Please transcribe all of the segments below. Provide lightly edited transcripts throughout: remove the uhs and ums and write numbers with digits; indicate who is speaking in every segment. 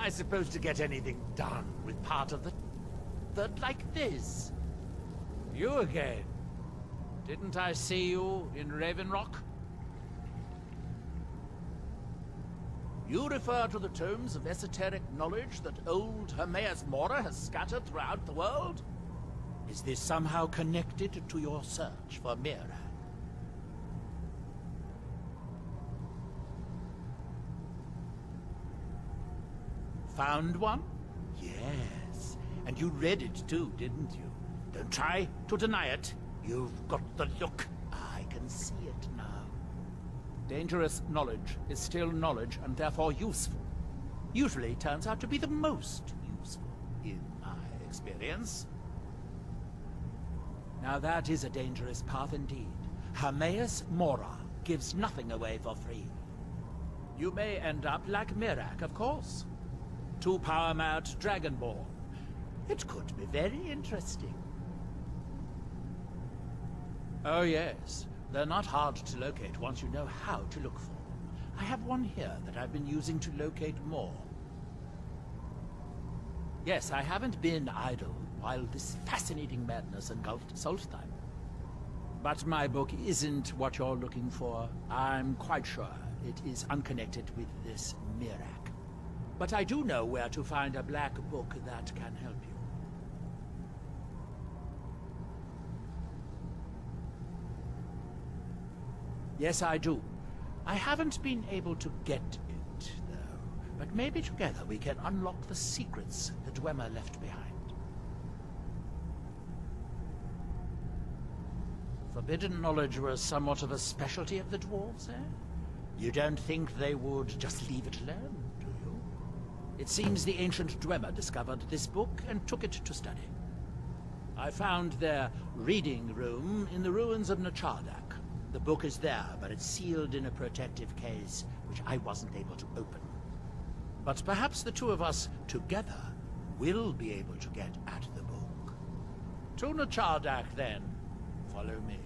Speaker 1: I supposed to get anything done with part of the like this? You again. Didn't I see you in Raven Rock? You refer to the tomes of esoteric knowledge that old Hermaeus Mora has scattered throughout the world? Is this somehow connected to your search for Mira? Found one? Yes. And you read it too, didn't you? Don't try to deny it. You've got the look. I can see it now. Dangerous knowledge is still knowledge and therefore useful. Usually turns out to be the most useful, in my experience. Now that is a dangerous path indeed. Hermaeus Mora gives nothing away for free. You may end up like Mirak, of course. Too power-mad Dragonborn. It could be very interesting. Oh yes, they're not hard to locate once you know how to look for them. I have one here that I've been using to locate more. Yes, I haven't been idle while this fascinating madness engulfed Solstheim. But my book isn't what you're looking for. I'm quite sure it is unconnected with this Mirak. But I do know where to find a black book that can help you. Yes, I do. I haven't been able to get it, though. But maybe together we can unlock the secrets the Dwemer left behind. Forbidden knowledge was somewhat of a specialty of the dwarves, eh? You don't think they would just leave it alone, do you? It seems the ancient Dwemer discovered this book and took it to study. I found their reading room in the ruins of Nachardak. The book is there, but it's sealed in a protective case, which I wasn't able to open. But perhaps the two of us, together, will be able to get at the book. To Nachardak, then. Follow me.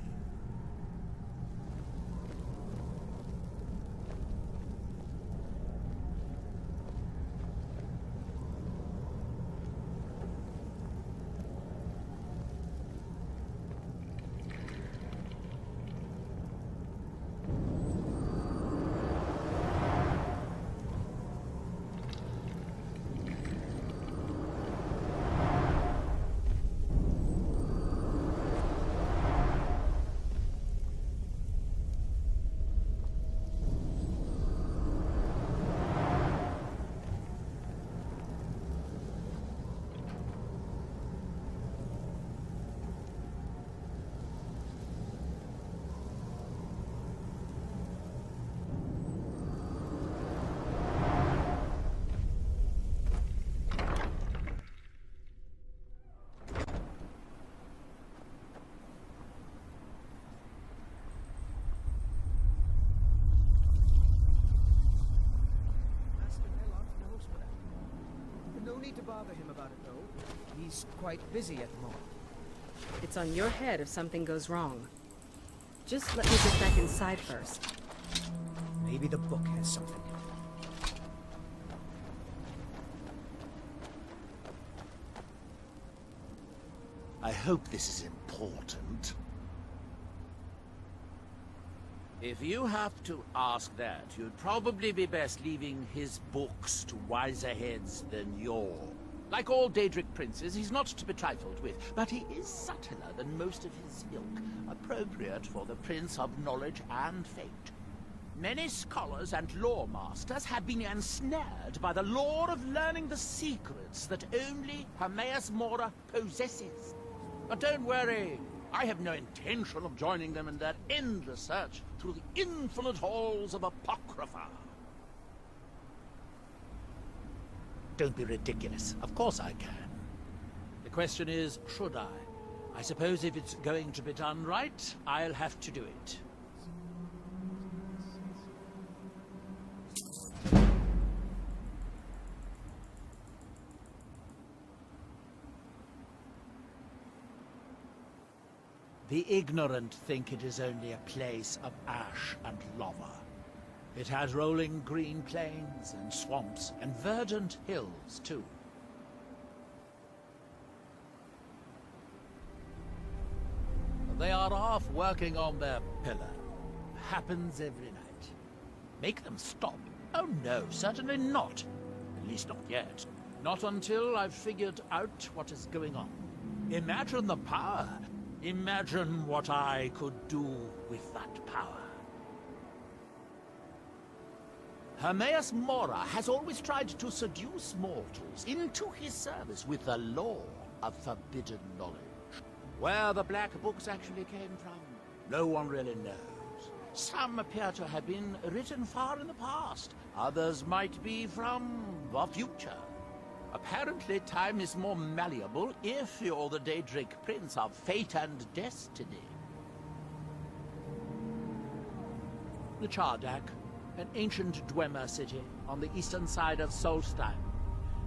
Speaker 2: No need to bother him about it, though. He's quite busy at the moment.
Speaker 3: It's on your head if something goes wrong. Just let me get back inside first.
Speaker 2: Maybe the book has something.
Speaker 1: I hope this is important. If you have to ask that, you'd probably be best leaving his books to wiser heads than your. Like all Daedric princes, he's not to be trifled with, but he is subtler than most of his ilk, appropriate for the Prince of Knowledge and Fate. Many scholars and lore masters have been ensnared by the lure of learning the secrets that only Hermaeus Mora possesses. But don't worry, I have no intention of joining them in their endless search through the infinite halls of Apocrypha. Don't be ridiculous. Of course I can. The question is, should I? I suppose if it's going to be done right, I'll have to do it. The ignorant think it is only a place of ash and lava. It had rolling green plains and swamps and verdant hills, too. They are off working on their pillar. Happens every night. Make them stop? Oh no, certainly not. At least not yet. Not until I've figured out what is going on. Imagine the power. Imagine what I could do with that power. Hermaeus Mora has always tried to seduce mortals into his service with the lore of forbidden knowledge. Where the Black Books actually came from, no one really knows. Some appear to have been written far in the past. Others might be from the future. Apparently, time is more malleable if you're the Daedric Prince of Fate and Destiny. The Chardak, an ancient Dwemer city on the eastern side of Solstheim.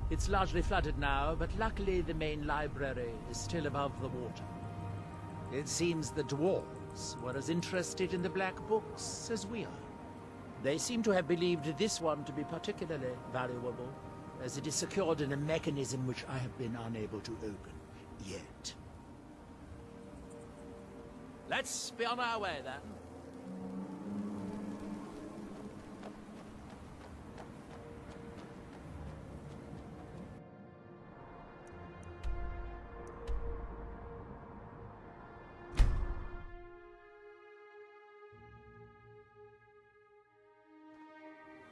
Speaker 1: It's largely flooded now, but luckily the main library is still above the water. It seems the dwarves were as interested in the Black Books as we are. They seem to have believed this one to be particularly valuable, as it is secured in a mechanism which I have been unable to open yet. Let's be on our way, then.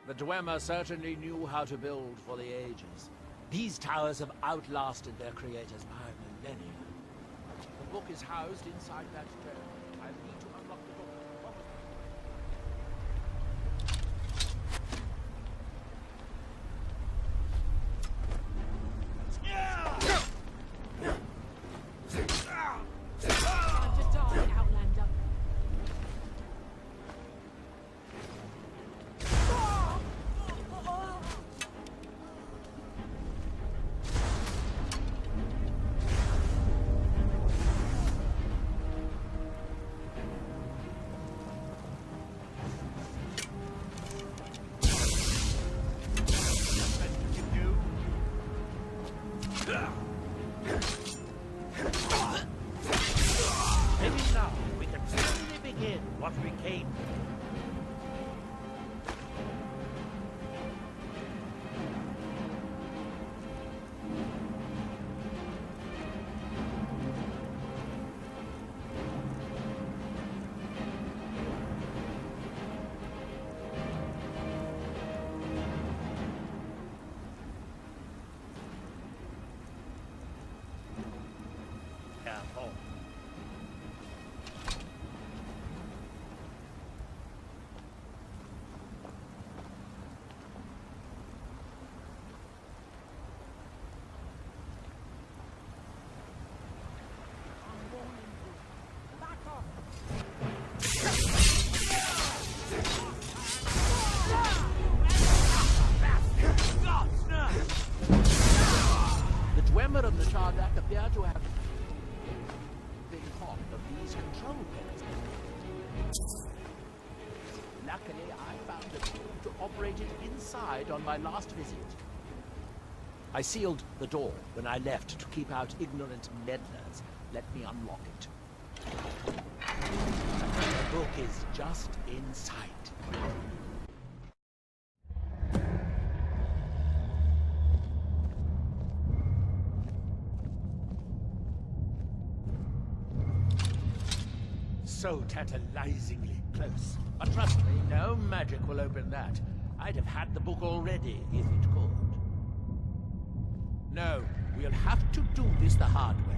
Speaker 1: The Dwemer certainly knew how to build for the ages. These towers have outlasted their creators by millennia. The book is housed inside that dome. I need to unlock the door.
Speaker 3: Time to die, Outlander.
Speaker 1: Maybe now we can finally begin what we came for. Careful. The Dwemer and the Chardak appear to have been fond of these control panels. Luckily, I found a tool to operate it inside on my last visit. I sealed the door when I left to keep out ignorant meddlers. Let me unlock it. The book is just in sight. So tantalizingly close. But trust me, no magic will open that. I'd have had the book already if it could. No, we'll have to do this the hard way.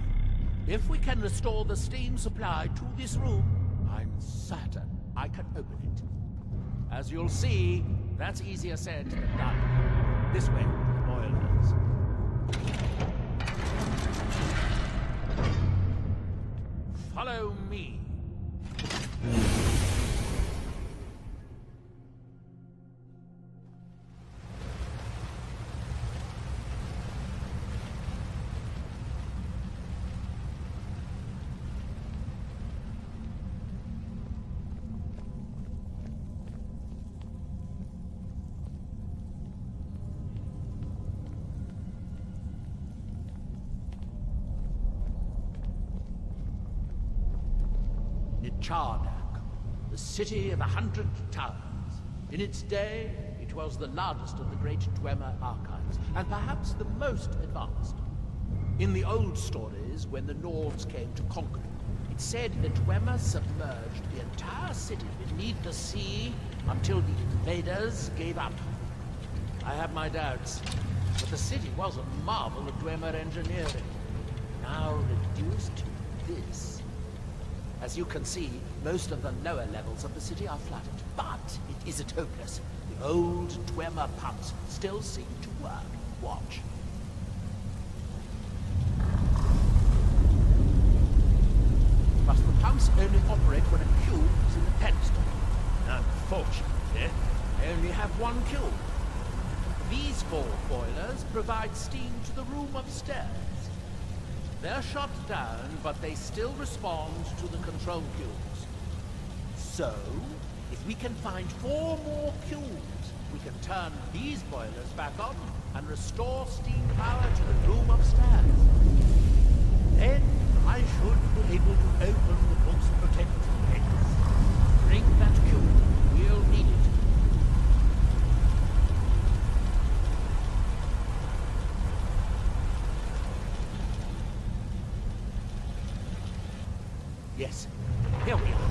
Speaker 1: If we can restore the steam supply to this room, I'm certain I can open it. As you'll see, that's easier said than done. This way, the boilers. Follow me. Nichardak, the city of 100 towns. In its day, it was the largest of the great Dwemer archives, and perhaps the most advanced. In the old stories, when the Nords came to conquer, it said that Dwemer submerged the entire city beneath the sea until the invaders gave up. I have my doubts, but the city was a marvel of Dwemer engineering, now reduced to this. As you can see, most of the lower levels of the city are flooded, but it isn't hopeless. The old Dwemer pumps still seem to work. Watch. But the pumps only operate when a cube is in the pedestal. Unfortunately, they only have one cube. These 4 boilers provide steam to the room upstairs. They're shut down, but they still respond to the control cubes. So, if we can find 4 more cubes, we can turn these boilers back on and restore steam power to the room upstairs. Then I should be able to open the book's protective gates. Bring that cube. We'll need it. Yes, here we are.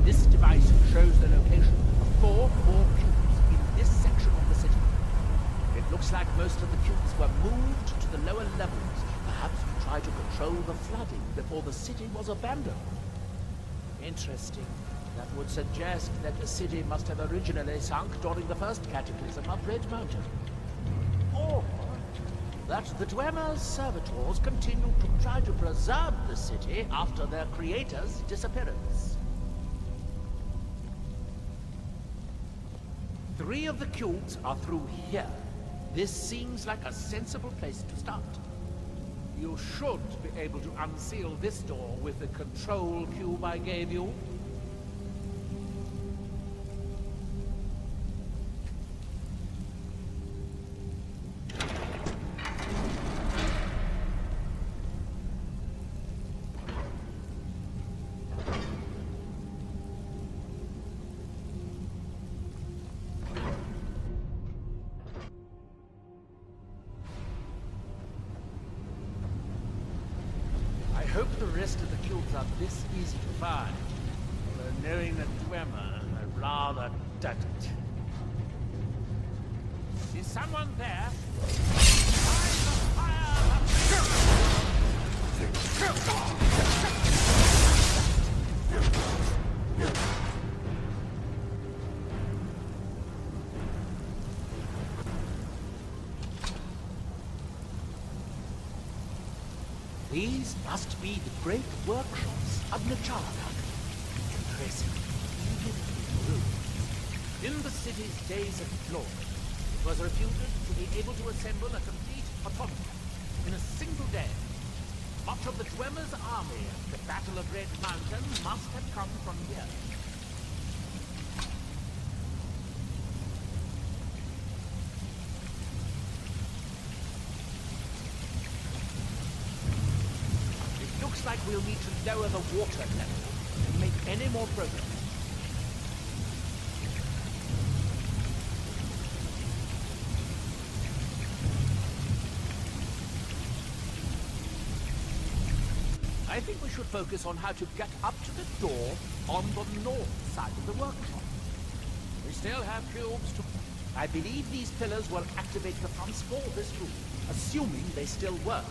Speaker 1: This device shows the location of 4 more cubes in this section of the city. It looks like most of the cubes were moved to the lower levels, perhaps to try to control the flooding before the city was abandoned. Interesting. That would suggest that the city must have originally sunk during the first cataclysm of Red Mountain. Or that the Dwemer's servitors continued to try to preserve the city after their creator's disappearance. 3 of the cubes are through here. This seems like a sensible place to start. You should be able to unseal this door with the control cube I gave you. I hope the rest of the cubes are this easy to find. Although knowing that Dwemer, I'd rather doubt it. Is someone there? These must be the great workshops of Nichardak. Impressive, beautiful rooms. In the city's days of glory, it was reputed to be able to assemble a complete automaton in a single day. Much of the Dwemer's army at the Battle of Red Mountain must have come from here. Looks like we'll need to lower the water level to make any more progress. I think we should focus on how to get up to the door on the north side of the workshop. We still have cubes to... I believe these pillars will activate the pumps for this room, assuming they still work.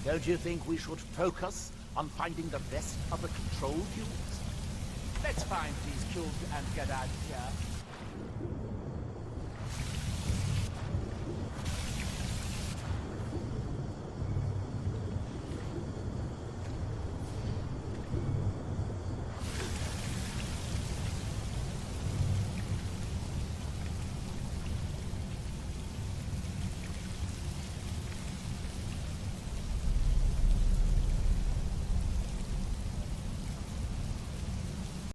Speaker 1: Don't you think we should focus on finding the rest of the control cubes? Let's find these cubes and get out of here.